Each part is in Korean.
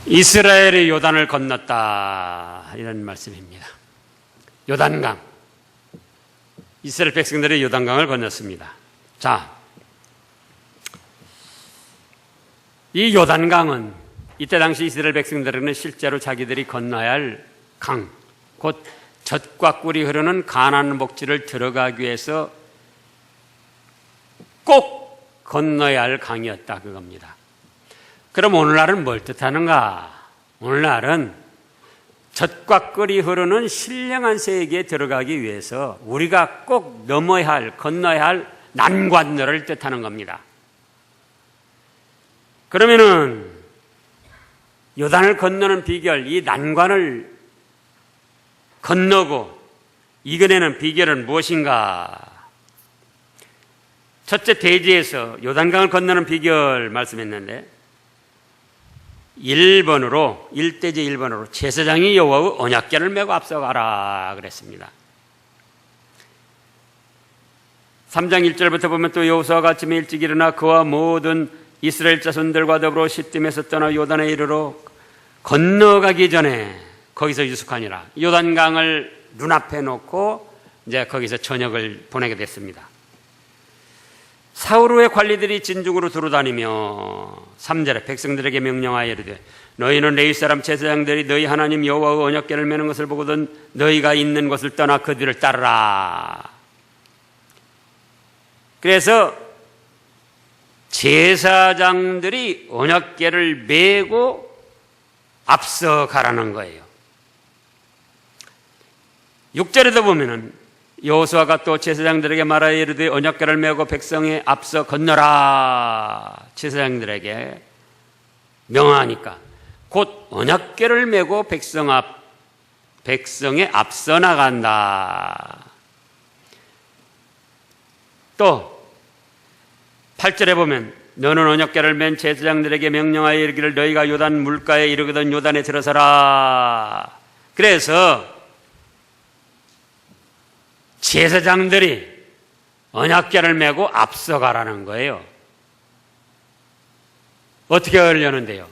이스라엘이 요단을 건넜다, 이런 말씀입니다. 요단강, 이스라엘 백성들이 요단강을 건넜습니다. 자, 이 요단강은 이때 당시 이스라엘 백성들에게는 실제로 자기들이 건너야 할 강, 곧 젖과 꿀이 흐르는 가나안 복지를 들어가기 위해서 꼭 건너야 할 강이었다, 그겁니다. 그럼 오늘날은 뭘 뜻하는가? 오늘날은 젖과 꿀이 흐르는 신령한 세계에 들어가기 위해서 우리가 꼭 넘어야 할, 건너야 할 난관들을 뜻하는 겁니다. 그러면은 요단을 건너는 비결, 이 난관을 건너고 이겨내는 비결은 무엇인가? 첫째, 대지에서 요단강을 건너는 비결 말씀했는데 1번으로, 1대지 1번으로 제사장이 여호와의 언약궤를 메고 앞서가라 그랬습니다. 3장 1절부터 보면 또 여호수아가 아침에 일찍 일어나 그와 모든 이스라엘 자손들과 더불어 시딤에서 떠나 요단에 이르러 건너가기 전에 거기서 유숙하니라. 요단강을 눈앞에 놓고 이제 거기서 저녁을 보내게 됐습니다. 사울 후의 관리들이 진죽으로 두루다니며 3절에 백성들에게 명령하여 이르되 너희는 레위 사람 제사장들이 너희 하나님 여호와의 언약궤를 메는 것을 보거든 너희가 있는 곳을 떠나 그 뒤를 따르라. 그래서 제사장들이 언약궤를 메고 앞서 가라는 거예요. 6절에도 보면은 여호수아가 또 제사장들에게 말하여 이르되 언약궤를 메고 백성에 앞서 건너라. 제사장들에게 명하니까 곧 언약궤를 메고 백성에 앞서 나간다. 또 8절에 보면 너는 언약궤를 맨 제사장들에게 명령하여 이르기를 너희가 요단 물가에 이르거든 요단에 들어서라. 그래서 제사장들이 언약궤를 메고 앞서가라는 거예요. 어떻게 하려는데요?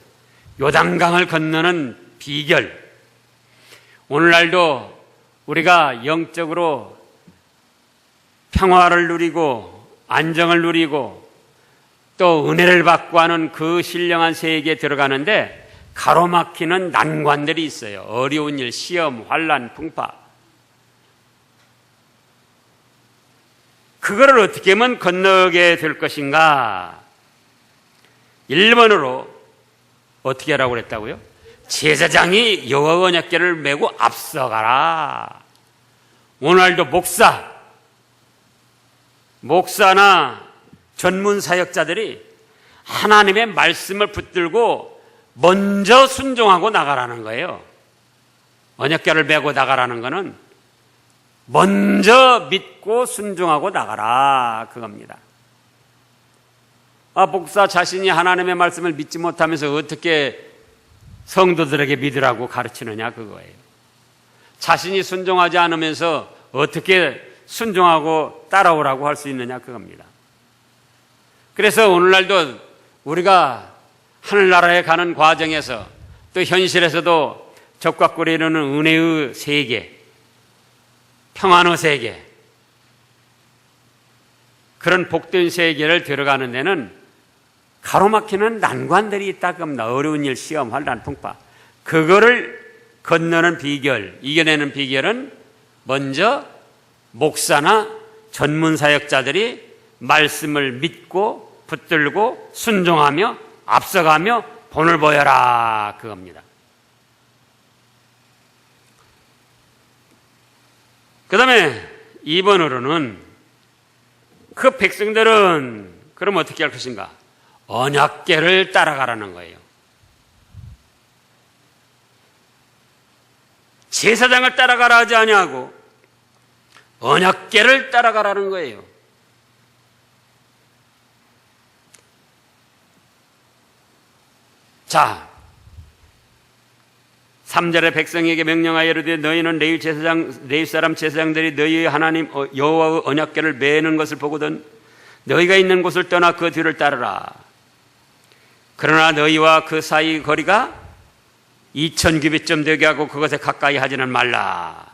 요단강을 건너는 비결. 오늘날도 우리가 영적으로 평화를 누리고 안정을 누리고 또 은혜를 받고 하는 그 신령한 세계에 들어가는데 가로막히는 난관들이 있어요. 어려운 일, 시험, 환난, 풍파. 그거를 어떻게 하면 건너게 될 것인가? 1번으로 어떻게 하라고 그랬다고요? 제사장이 여호와 언약궤를 메고 앞서가라. 오늘도 목사나 전문 사역자들이 하나님의 말씀을 붙들고 먼저 순종하고 나가라는 거예요. 언약궤를 메고 나가라는 거는 먼저 믿고 순종하고 나가라, 그겁니다. 목사 자신이 하나님의 말씀을 믿지 못하면서 어떻게 성도들에게 믿으라고 가르치느냐, 그거예요. 자신이 순종하지 않으면서 어떻게 순종하고 따라오라고 할 수 있느냐, 그겁니다. 그래서 오늘날도 우리가 하늘나라에 가는 과정에서 또 현실에서도 젖과 꿀이 흐르는 은혜의 세계, 평안의 세계, 그런 복된 세계를 들어가는 데는 가로막히는 난관들이 있다 겁니다. 어려운 일, 시험, 환난, 풍파. 그거를 건너는 비결, 이겨내는 비결은 먼저 목사나 전문 사역자들이 말씀을 믿고 붙들고 순종하며 앞서가며 본을 보여라, 그겁니다. 그 다음에 2번으로는 그 백성들은 그럼 어떻게 할 것인가? 언약궤를 따라가라는 거예요. 제사장을 따라가라 하지 아니하고 언약궤를 따라가라는 거예요. 자, 3절에 백성에게 명령하여 이르되 너희는 레위 사람 제사장들이 너희의 하나님 여호와의 언약궤를 메는 것을 보거든 너희가 있는 곳을 떠나 그 뒤를 따르라. 그러나 너희와 그 사이 거리가 2000규빗쯤 되게 하고 그것에 가까이 하지는 말라.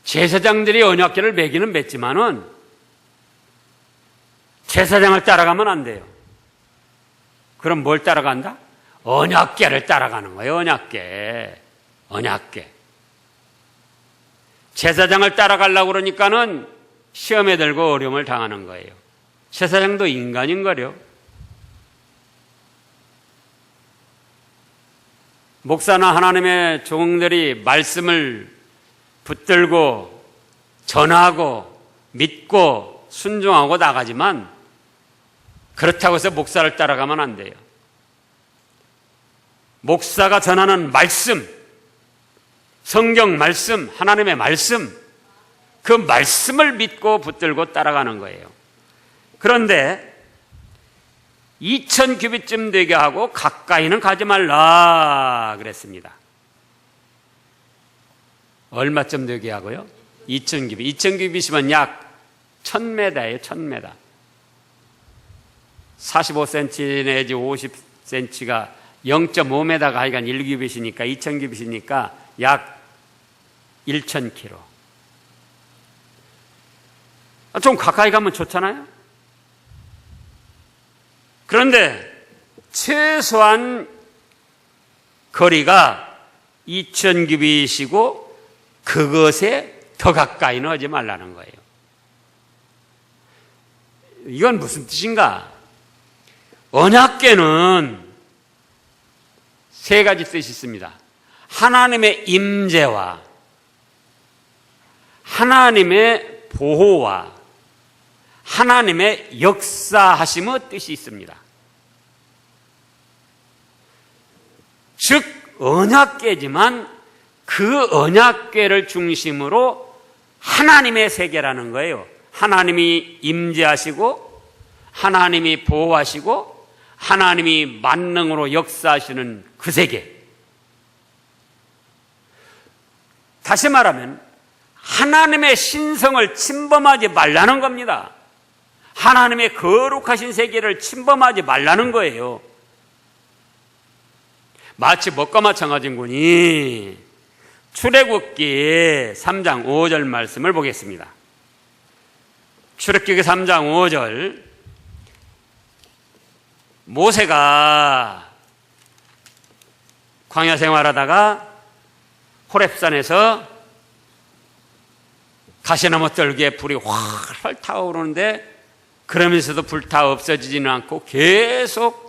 제사장들이 언약궤를 매기는 맸지만은 제사장을 따라가면 안 돼요. 그럼 뭘 따라간다? 언약궤를 따라가는 거예요. 언약궤. 제사장을 따라가려고 그러니까는 시험에 들고 어려움을 당하는 거예요. 제사장도 인간인 거요. 목사나 하나님의 종들이 말씀을 붙들고 전하고 믿고 순종하고 나가지만 그렇다고 해서 목사를 따라가면 안 돼요. 목사가 전하는 말씀, 성경 말씀, 하나님의 말씀, 그 말씀을 믿고 붙들고 따라가는 거예요. 그런데 2000규빗쯤 되게 하고 가까이는 가지 말라 그랬습니다. 얼마쯤 되게 하고요? 2000규빗. 2000규빗이면 약 1000m예요. 1000m. 45cm 내지 50cm가 0.5m가 하여간 1규빗이니까 2000규빗이니까 약 1000km. 좀 가까이 가면 좋잖아요? 그런데 최소한 거리가 2000규빗이고 그것에 더 가까이는 하지 말라는 거예요. 이건 무슨 뜻인가? 언약궤는 세 가지 뜻이 있습니다. 하나님의 임재와 하나님의 보호와 하나님의 역사하심의 뜻이 있습니다. 즉 언약궤지만 그 언약궤를 중심으로 하나님의 세계라는 거예요. 하나님이 임재하시고 하나님이 보호하시고 하나님이 만능으로 역사하시는 그 세계. 다시 말하면 하나님의 신성을 침범하지 말라는 겁니다. 하나님의 거룩하신 세계를 침범하지 말라는 거예요. 마치 뭐가 마찬가지인 거니? 출애굽기 3장 5절 말씀을 보겠습니다. 출애굽기 3장 5절. 모세가 광야 생활하다가 호렙산에서 가시나무 떨기에 불이 활활 타오르는데 그러면서도 불타 없어지지는 않고 계속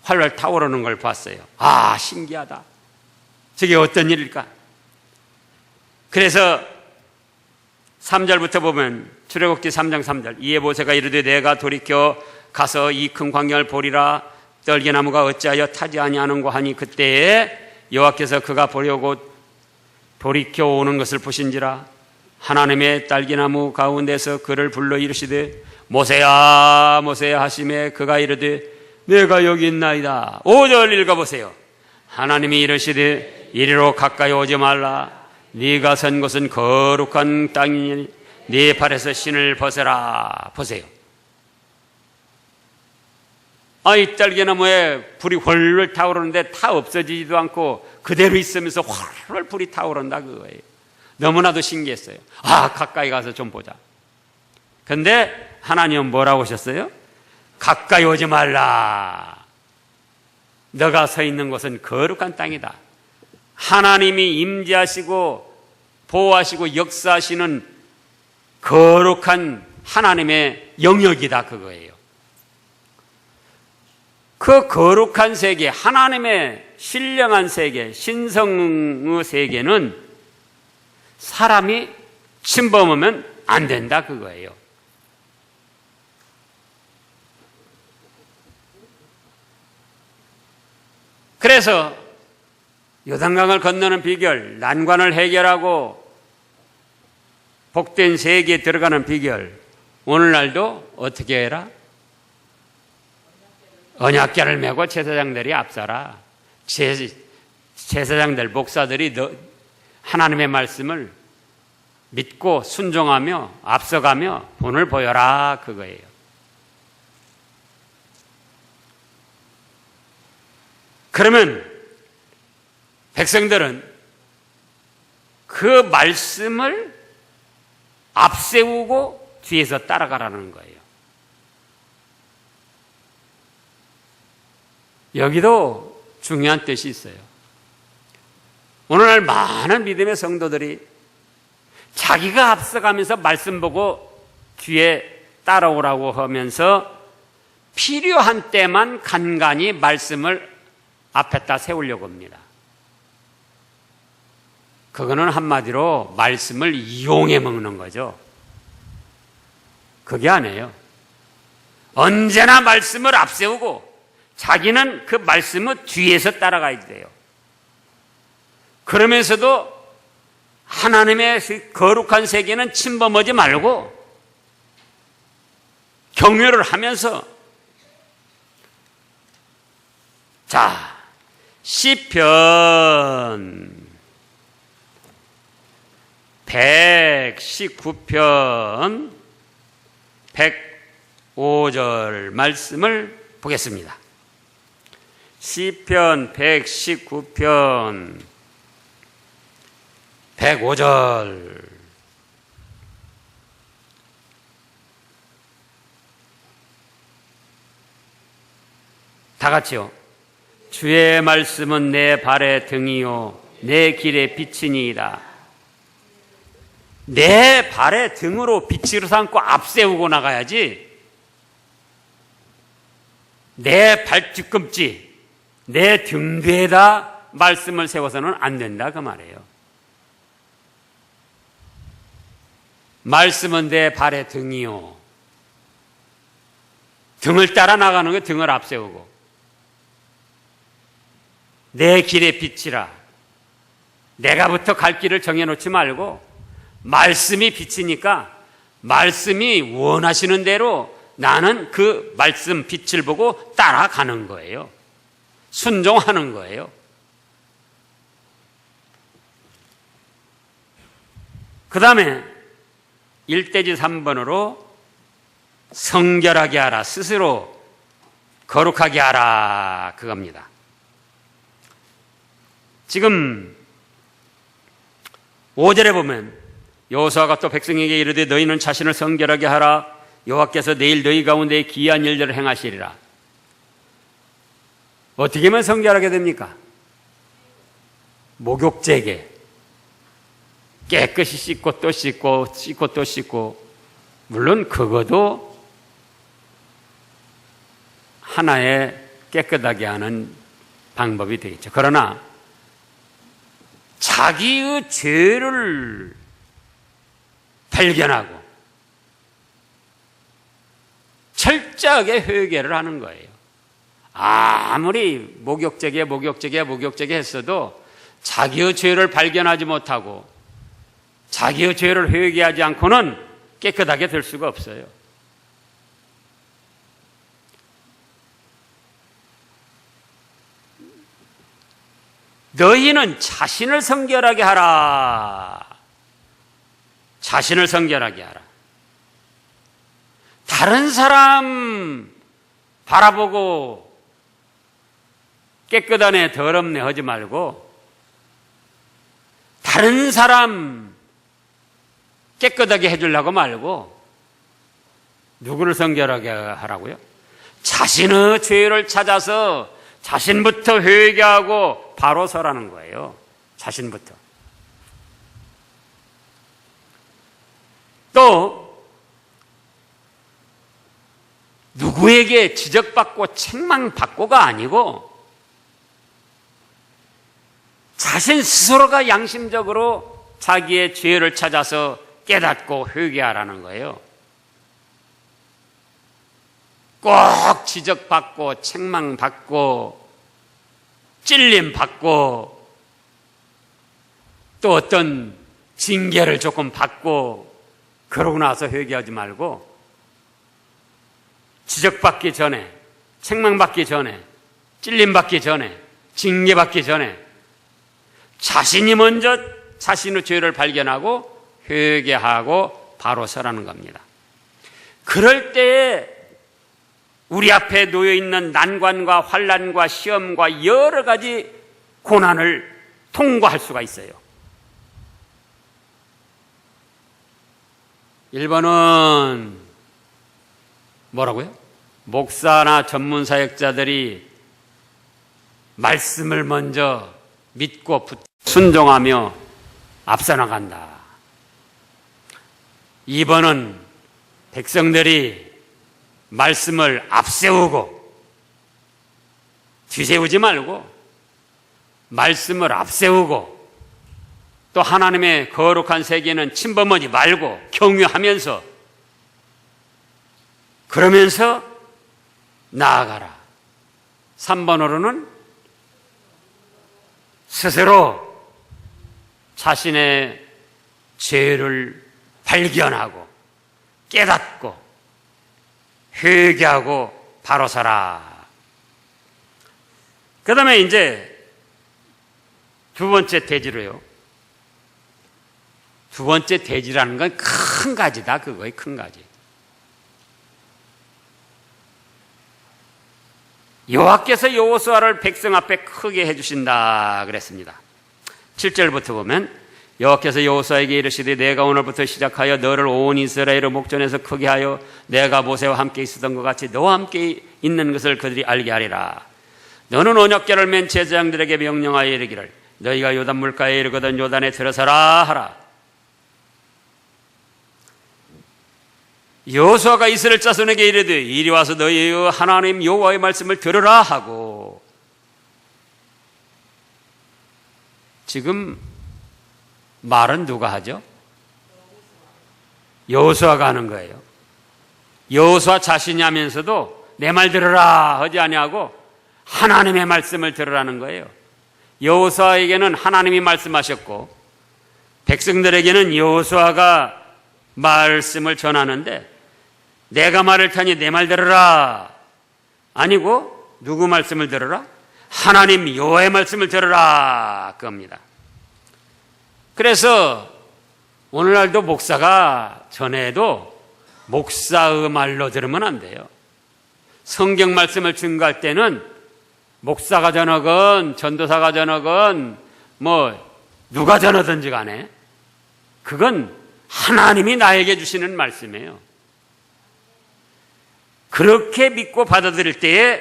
활활 타오르는 걸 봤어요. 아, 신기하다. 저게 어떤 일일까? 그래서 3절부터 보면 출애굽기 3장 3절. 이에 모세가 이르되 내가 돌이켜 가서 이 큰 광야를 보리라. 떨기나무가 어찌하여 타지 아니하는고 하니 그때에 여호와께서 그가 보려고 돌이켜 오는 것을 보신지라. 하나님의 딸기나무 가운데서 그를 불러 이르시되 모세야 모세야 하시매 그가 이르되 내가 여기 있나이다. 5절 읽어보세요. 하나님이 이르시되 이리로 가까이 오지 말라. 네가 선 곳은 거룩한 땅이니 네 발에서 신을 벗어라. 보세요. 이 딸기나무에 불이 훨훨 타오르는데 타 없어지지도 않고 그대로 있으면서 훨훨 불이 타오른다 그거예요. 너무나도 신기했어요. 가까이 가서 좀 보자. 근데 하나님은 뭐라고 하셨어요? 가까이 오지 말라. 너가 서 있는 곳은 거룩한 땅이다. 하나님이 임재하시고 보호하시고 역사하시는 거룩한 하나님의 영역이다 그거예요. 그 거룩한 세계, 하나님의 신령한 세계, 신성의 세계는 사람이 침범하면 안 된다 그거예요. 그래서 요단강을 건너는 비결, 난관을 해결하고 복된 세계에 들어가는 비결, 오늘날도 어떻게 해라? 언약궤를 메고 제사장들이 앞서라. 제사장들, 목사들이 하나님의 말씀을 믿고 순종하며 앞서가며 본을 보여라 그거예요. 그러면 백성들은 그 말씀을 앞세우고 뒤에서 따라가라는 거예요. 여기도 중요한 뜻이 있어요. 오늘날 많은 믿음의 성도들이 자기가 앞서가면서 말씀 보고 뒤에 따라오라고 하면서 필요한 때만 간간히 말씀을 앞에다 세우려고 합니다. 그거는 한마디로 말씀을 이용해 먹는 거죠. 그게 아니에요. 언제나 말씀을 앞세우고 자기는 그 말씀을 뒤에서 따라가야 돼요. 그러면서도 하나님의 거룩한 세계는 침범하지 말고 경외를 하면서, 자, 시편 119편 105절 말씀을 보겠습니다. 시편 119편 105절. 다 같이요. 주의 말씀은 내 발의 등이요 내 길의 빛이니이다. 내 발의 등으로 빛을 삼고 앞세우고 나가야지, 내 발 뒤꿈치, 내 등 뒤에다 말씀을 세워서는 안 된다 그 말이에요. 말씀은 내 발의 등이요. 등을 따라 나가는 게 등을 앞세우고, 내 길의 빛이라. 내가부터 갈 길을 정해놓지 말고 말씀이 빛이니까 말씀이 원하시는 대로 나는 그 말씀 빛을 보고 따라가는 거예요. 순종하는 거예요. 그 다음에 1대지 3번으로 성결하게 하라, 스스로 거룩하게 하라, 그겁니다. 지금 5절에 보면 여호수아가 또 백성에게 이르되 너희는 자신을 성결하게 하라. 여호와께서 내일 너희 가운데 기이한 일들을 행하시리라. 어떻게 하면 성결하게 됩니까? 목욕제게 깨끗이 씻고 또 씻고 씻고 또 씻고, 물론 그것도 하나의 깨끗하게 하는 방법이 되겠죠. 그러나 자기의 죄를 발견하고 철저하게 회개를 하는 거예요. 아무리 목욕제게 했어도 자기의 죄를 발견하지 못하고 자기의 죄를 회개하지 않고는 깨끗하게 될 수가 없어요. 너희는 자신을 성결하게 하라. 자신을 성결하게 하라. 다른 사람 바라보고 깨끗하네 더럽네 하지 말고 다른 사람 깨끗하게 해주려고 말고 누구를 성결하게 하라고요? 자신의 죄를 찾아서 자신부터 회개하고 바로 서라는 거예요. 자신부터. 또 누구에게 지적받고 책망받고가 아니고 자신 스스로가 양심적으로 자기의 죄를 찾아서 깨닫고 회개하라는 거예요. 꼭 지적받고 책망받고 찔림받고 또 어떤 징계를 조금 받고 그러고 나서 회개하지 말고 지적받기 전에, 책망받기 전에, 찔림받기 전에, 징계받기 전에 자신이 먼저 자신의 죄를 발견하고 회개하고 바로 서라는 겁니다. 그럴 때에 우리 앞에 놓여 있는 난관과 환난과 시험과 여러 가지 고난을 통과할 수가 있어요. 1번은 뭐라고요? 목사나 전문 사역자들이 말씀을 먼저 믿고 순종하며 앞서 나간다. 2번은 백성들이 말씀을 앞세우고 뒤세우지 말고 말씀을 앞세우고 또 하나님의 거룩한 세계는 침범하지 말고 경유하면서 그러면서 나아가라. 3번으로는 스스로 자신의 죄를 발견하고 깨닫고 회개하고 바로 서라. 그 다음에 이제 두 번째 대지로요. 두 번째 대지라는 건 큰 가지다. 그거의 큰 가지. 여호와께서 여호수아를 백성 앞에 크게 해주신다 그랬습니다. 7절부터 보면 여호와께서 여호수아에게 이르시되 내가 오늘부터 시작하여 너를 온 이스라엘의 목전에서 크게 하여 내가 모세와 함께 있었던 것 같이 너와 함께 있는 것을 그들이 알게 하리라. 너는 언약궤를 맨 제사장들에게 명령하여 이르기를 너희가 요단 물가에 이르거든 요단에 들어서라 하라. 여호수아가 이스라엘 자손에게 이르되 이리 와서 너희의 하나님 여호와의 말씀을 들으라 하고, 지금 말은 누가 하죠? 여호수아가 하는 거예요. 여호수아 자신이 하면서도 내 말 들으라 하지 아니하고 하나님의 말씀을 들으라는 거예요. 여호수아에게는 하나님이 말씀하셨고 백성들에게는 여호수아가 말씀을 전하는데 내가 말을 타니 내 말 들으라 아니고 누구 말씀을 들으라? 하나님 여호와의 말씀을 들으라 겁니다. 그래서 오늘날도 목사가 전해도 목사의 말로 들으면 안 돼요. 성경 말씀을 증거할 때는 목사가 전하건 전도사가 전하건 누가 전하든지 간에 그건 하나님이 나에게 주시는 말씀이에요. 그렇게 믿고 받아들일 때에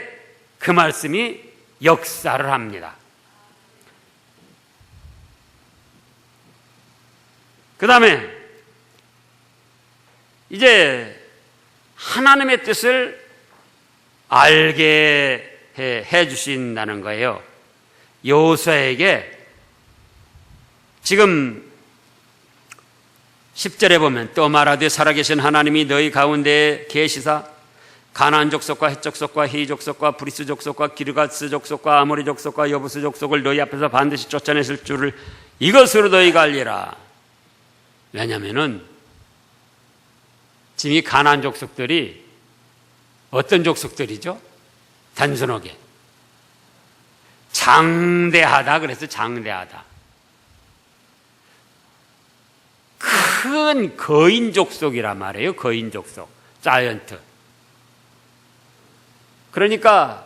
그 말씀이 역사를 합니다. 그 다음에 이제 하나님의 뜻을 알게 해 주신다는 거예요. 여호수아에게 지금 10절에 보면 또 말하되 살아계신 하나님이 너희 가운데 계시사 가나안 족속과 헷 족속과 히위 족속과 브리스 족속과 기르가스 족속과 아모리 족속과 여부스 족속을 너희 앞에서 반드시 쫓아내실 줄을 이것으로 너희가 알리라. 왜냐하면은 지금 이 가나안 족속들이 어떤 족속들이죠? 단순하게 장대하다. 그래서 장대하다. 큰 거인 족속이란 말이에요. 거인 족속, 자이언트. 그러니까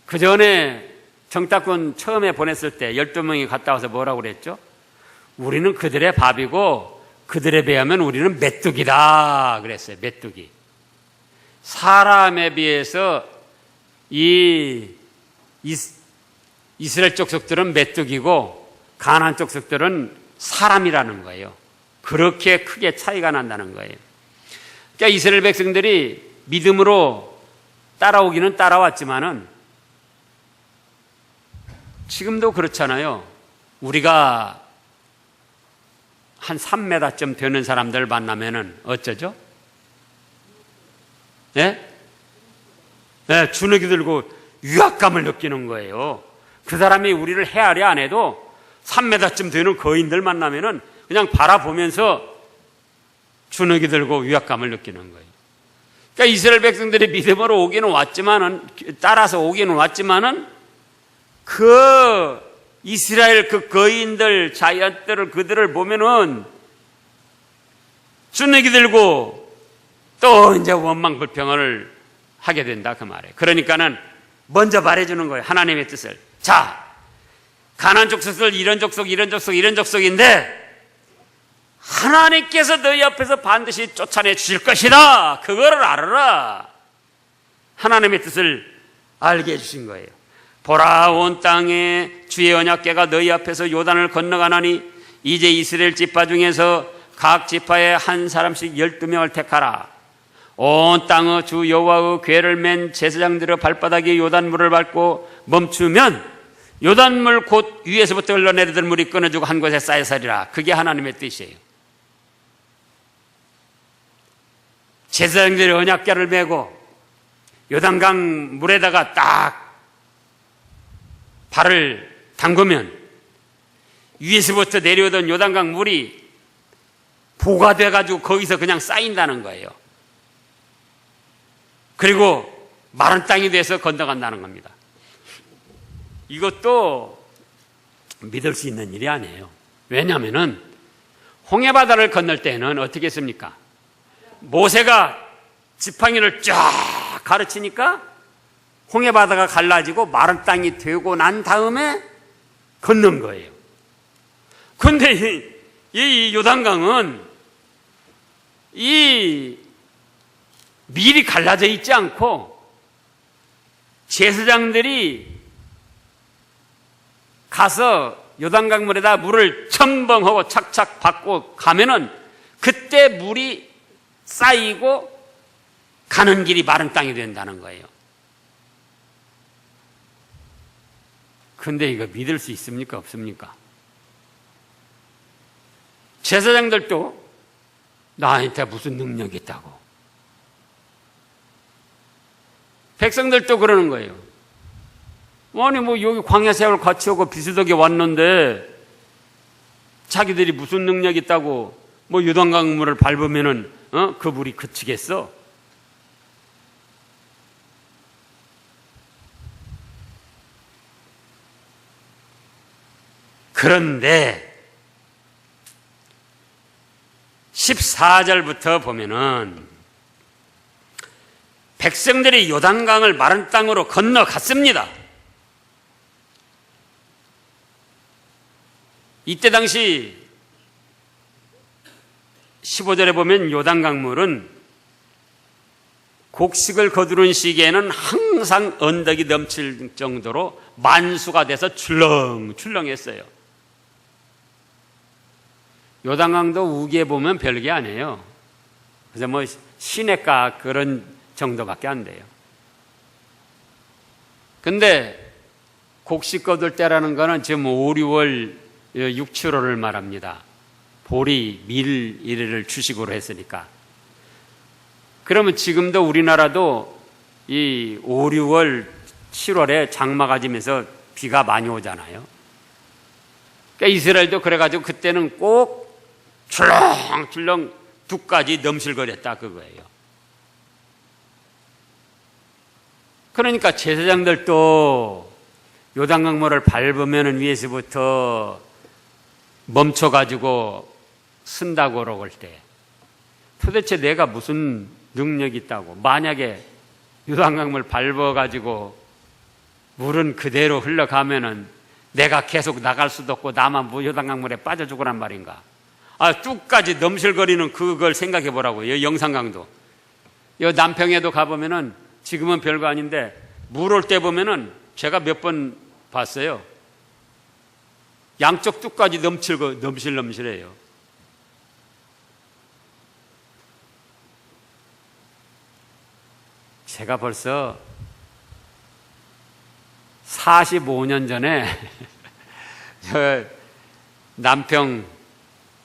그 전에 정탐꾼 처음에 보냈을 때 12명이 갔다 와서 뭐라고 그랬죠? 우리는 그들의 밥이고 그들에 비하면 우리는 메뚜기다 그랬어요. 메뚜기. 사람에 비해서 이 이스라엘 족속들은 메뚜기고 가나안 족속들은 사람이라는 거예요. 그렇게 크게 차이가 난다는 거예요. 그러니까 이스라엘 백성들이 믿음으로 따라오기는 따라왔지만은 지금도 그렇잖아요. 우리가 한 3m쯤 되는 사람들 만나면은 어쩌죠? 네? 네, 주눅이 들고 위압감을 느끼는 거예요. 그 사람이 우리를 헤아려 안 해도 3m쯤 되는 거인들 만나면은 그냥 바라보면서 주눅이 들고 위압감을 느끼는 거예요. 그러니까 이스라엘 백성들이 믿음으로 오기는 왔지만은, 따라서 오기는 왔지만은 그 이스라엘 그 거인들, 자이언트들 그들을 보면은 주눅이 들고 또 또 이제 원망 불평을 하게 된다 그 말이에요. 그러니까는 먼저 말해주는 거예요. 하나님의 뜻을. 자, 가나안 족속들 이런 족속 이런 족속 이런 족속인데 하나님께서 너희 앞에서 반드시 쫓아내 주실 것이다. 그거를 알아라. 하나님의 뜻을 알게 해주신 거예요. 보라, 온 땅에 주의 언약궤가 너희 앞에서 요단을 건너가나니 이제 이스라엘 지파 중에서 각 지파에 한 사람씩 12명을 택하라. 온 땅의 주 여호와의 궤를 맨 제사장들의 발바닥에 요단물을 밟고 멈추면 요단물 곧 위에서부터 흘러내리던 물이 끊어지고 한 곳에 쌓여서리라. 그게 하나님의 뜻이에요. 제사장들이 언약궤를 메고 요단강 물에다가 딱 발을 담그면 위에서부터 내려오던 요단강 물이 보가돼가지고 거기서 그냥 쌓인다는 거예요. 그리고 마른 땅이 돼서 건너간다는 겁니다. 이것도 믿을 수 있는 일이 아니에요. 왜냐하면 홍해바다를 건널 때는 어떻게 했습니까? 모세가 지팡이를 쫙 가르치니까 홍해바다가 갈라지고 마른 땅이 되고 난 다음에 건넌 거예요. 그런데 이 요단강은 이 미리 갈라져 있지 않고 제사장들이 가서 요단강 물에다 물을 첨벙하고 착착 받고 가면은 그때 물이 쌓이고 가는 길이 마른 땅이 된다는 거예요. 근데 이거 믿을 수 있습니까? 없습니까? 제사장들도 나한테 무슨 능력이 있다고. 백성들도 그러는 거예요. 아니 뭐 여기 광야 세월 같이 오고 비스덕에 왔는데 자기들이 무슨 능력이 있다고 뭐 요단강 물을 밟으면은 그 물이 그치겠어? 그런데 14절부터 보면은 백성들이 요단강을 마른 땅으로 건너갔습니다. 이때 당시 15절에 보면 요단강 물은 곡식을 거두는 시기에는 항상 언덕이 넘칠 정도로 만수가 돼서 출렁출렁했어요. 요단강도 우기에 보면 별게 아니에요. 그래서 뭐 시냇가 그런 정도밖에 안 돼요. 근데 곡식 거둘 때라는 거는 지금 5, 6월 6, 7월을 말합니다. 보리, 밀 이래를 주식으로 했으니까. 그러면 지금도 우리나라도 이 5, 6월, 7월에 장마가 지면서 비가 많이 오잖아요. 그러니까 이스라엘도 그래가지고 그때는 꼭 출렁출렁 두까지 넘실거렸다 그거예요. 그러니까 제사장들도 요단강 물을 밟으면 위에서부터 멈춰가지고 쓴다고 그럴 때 도대체 내가 무슨 능력이 있다고. 만약에 요단강 물 밟아가지고 물은 그대로 흘러가면은 내가 계속 나갈 수도 없고 나만 요단강 물에 빠져 죽으란 말인가. 뚝까지 넘실거리는 그걸 생각해 보라고요. 영산강도. 남평에도 가보면은 지금은 별거 아닌데 물 올 때 보면은 제가 몇 번 봤어요. 양쪽 뚝까지 넘실넘실해요. 제가 벌써 45년 전에 남평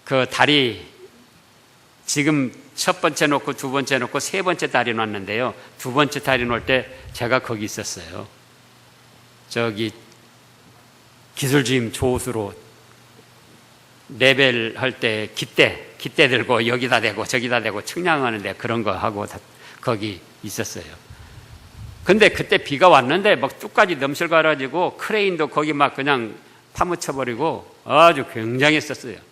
그 다리 지금 첫 번째 놓고 두 번째 놓고 세 번째 다리 놨는데요. 두 번째 다리 놓을 때 제가 거기 있었어요. 저기 기술주임 조수로 레벨 할 때 깃대 들고 여기다 대고 저기다 대고 측량하는데 그런 거 하고 거기 있었어요. 근데 그때 비가 왔는데 막 뚝까지 넘실가가지고 크레인도 거기 막 그냥 파묻혀버리고 아주 굉장했었어요.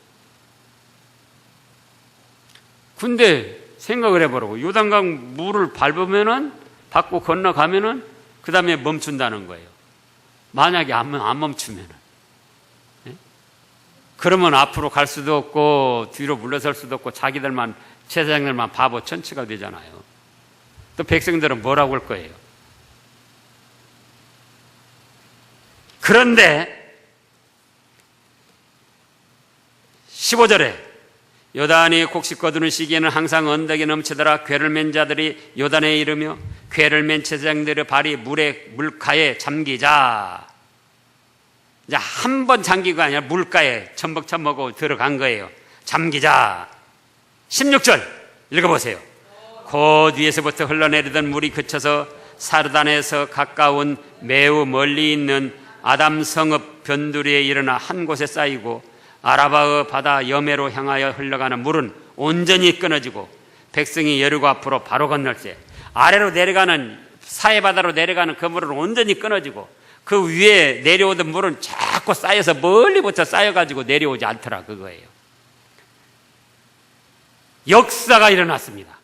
근데 생각을 해보라고. 요단강 물을 밟으면은, 밟고 건너가면은, 그 다음에 멈춘다는 거예요. 만약에 안 멈추면은. 예? 그러면 앞으로 갈 수도 없고, 뒤로 물러설 수도 없고, 자기들만, 제사장들만 바보 천치가 되잖아요. 또 백성들은 뭐라고 할 거예요? 그런데, 15절에, 요단이 곡식 거두는 시기에는 항상 언덕에 넘치더라. 궤를 맨 자들이 요단에 이르며 궤를 맨 제사장들의 발이 물가에 잠기자. 이제 한 번 잠기가 아니라 물가에 첨벅첨벅하고 들어간 거예요. 잠기자. 16절 읽어보세요. 곧 위에서부터 흘러내리던 물이 그쳐서 사르단에서 가까운 매우 멀리 있는 아담 성읍 변두리에 일어나 한 곳에 쌓이고 아라바의 바다 여매로 향하여 흘러가는 물은 온전히 끊어지고 백성이 여리고 앞으로 바로 건널세. 아래로 내려가는 사해바다로 내려가는 그 물은 온전히 끊어지고 그 위에 내려오던 물은 자꾸 쌓여서 멀리부터 쌓여가지고 내려오지 않더라 그거예요. 역사가 일어났습니다.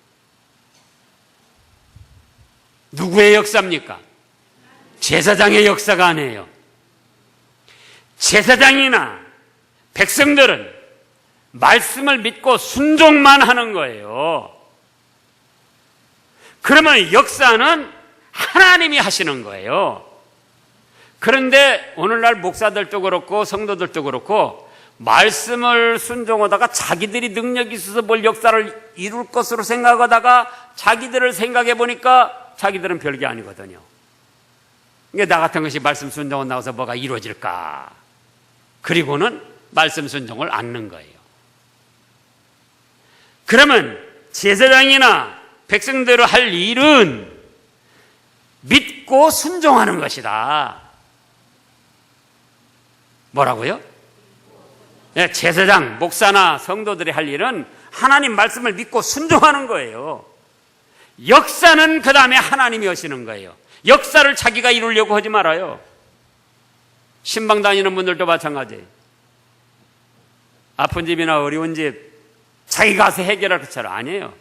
누구의 역사입니까? 제사장의 역사가 아니에요. 제사장이나 백성들은 말씀을 믿고 순종만 하는 거예요. 그러면 역사는 하나님이 하시는 거예요. 그런데 오늘날 목사들도 그렇고 성도들도 그렇고 말씀을 순종하다가 자기들이 능력이 있어서 뭘 역사를 이룰 것으로 생각하다가 자기들을 생각해 보니까 자기들은 별게 아니거든요. 그러니까 나 같은 것이 말씀 순종한다고 해서 뭐가 이루어질까? 그리고는 말씀 순종을 않는 거예요. 그러면 제사장이나 백성들을 할 일은 믿고 순종하는 것이다. 뭐라고요? 네, 제사장, 목사나 성도들이 할 일은 하나님 말씀을 믿고 순종하는 거예요. 역사는 그 다음에 하나님이 하시는 거예요. 역사를 자기가 이루려고 하지 말아요. 신방 다니는 분들도 마찬가지예요. 아픈 집이나 어려운 집 자기가 가서 해결할 것처럼 아니에요.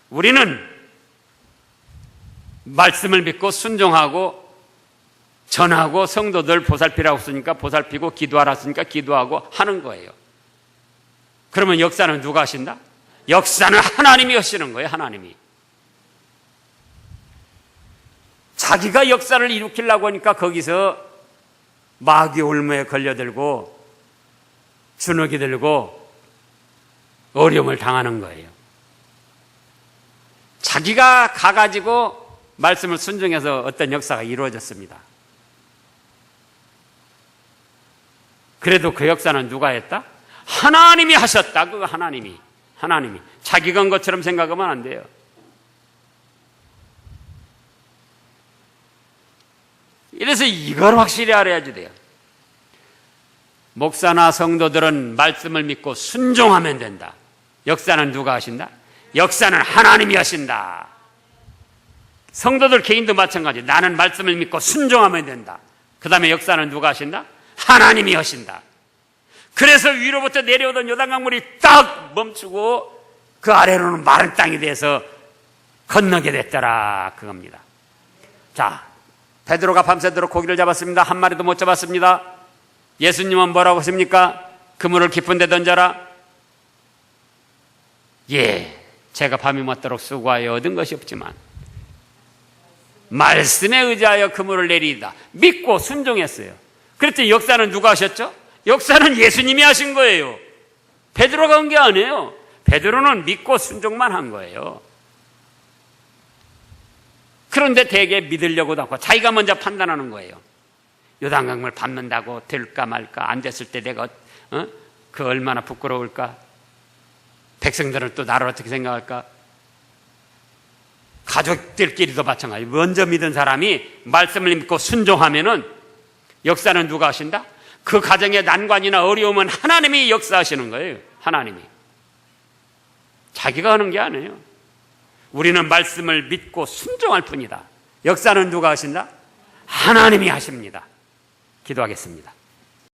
우리는 말씀을 믿고 순종하고 전하고 성도들 보살피라고 했으니까 보살피고 기도하라 했으니까 기도하고 하는 거예요. 그러면 역사는 누가 하신다? 역사는 하나님이 하시는 거예요. 하나님이. 자기가 역사를 일으키려고 하니까 거기서 마귀 올무에 걸려들고 주눅이 들고 어려움을 당하는 거예요. 자기가 가가지고 말씀을 순종해서 어떤 역사가 이루어졌습니다. 그래도 그 역사는 누가 했다? 하나님이 하셨다. 그거 하나님이. 자기가 한 것처럼 생각하면 안 돼요. 이래서 이걸 확실히 알아야지 돼요. 목사나 성도들은 말씀을 믿고 순종하면 된다. 역사는 누가 하신다? 역사는 하나님이 하신다. 성도들 개인도 마찬가지. 나는 말씀을 믿고 순종하면 된다. 그 다음에 역사는 누가 하신다? 하나님이 하신다. 그래서 위로부터 내려오던 요단강물이 딱 멈추고 그 아래로는 마른 땅이 돼서 건너게 됐더라 그겁니다. 자, 베드로가 밤새도록 고기를 잡았습니다. 한 마리도 못 잡았습니다. 예수님은 뭐라고 하십니까? 그물을 깊은 데 던져라. 예, 제가 밤이 맞도록 수고하여 얻은 것이 없지만 말씀에 의지하여 그물을 내리이다. 믿고 순종했어요. 그랬더니 역사는 누가 하셨죠? 역사는 예수님이 하신 거예요. 베드로가 한 게 아니에요. 베드로는 믿고 순종만 한 거예요. 그런데 되게 믿으려고도 하고 자기가 먼저 판단하는 거예요. 요단강물 밟는다고 될까 말까, 안 됐을 때 내가 그 얼마나 부끄러울까? 백성들은 또 나를 어떻게 생각할까? 가족들끼리도 마찬가지. 먼저 믿은 사람이 말씀을 믿고 순종하면은 역사는 누가 하신다? 그 가정의 난관이나 어려움은 하나님이 역사하시는 거예요. 하나님이. 자기가 하는 게 아니에요. 우리는 말씀을 믿고 순종할 뿐이다. 역사는 누가 하신다? 하나님이 하십니다. 기도하겠습니다.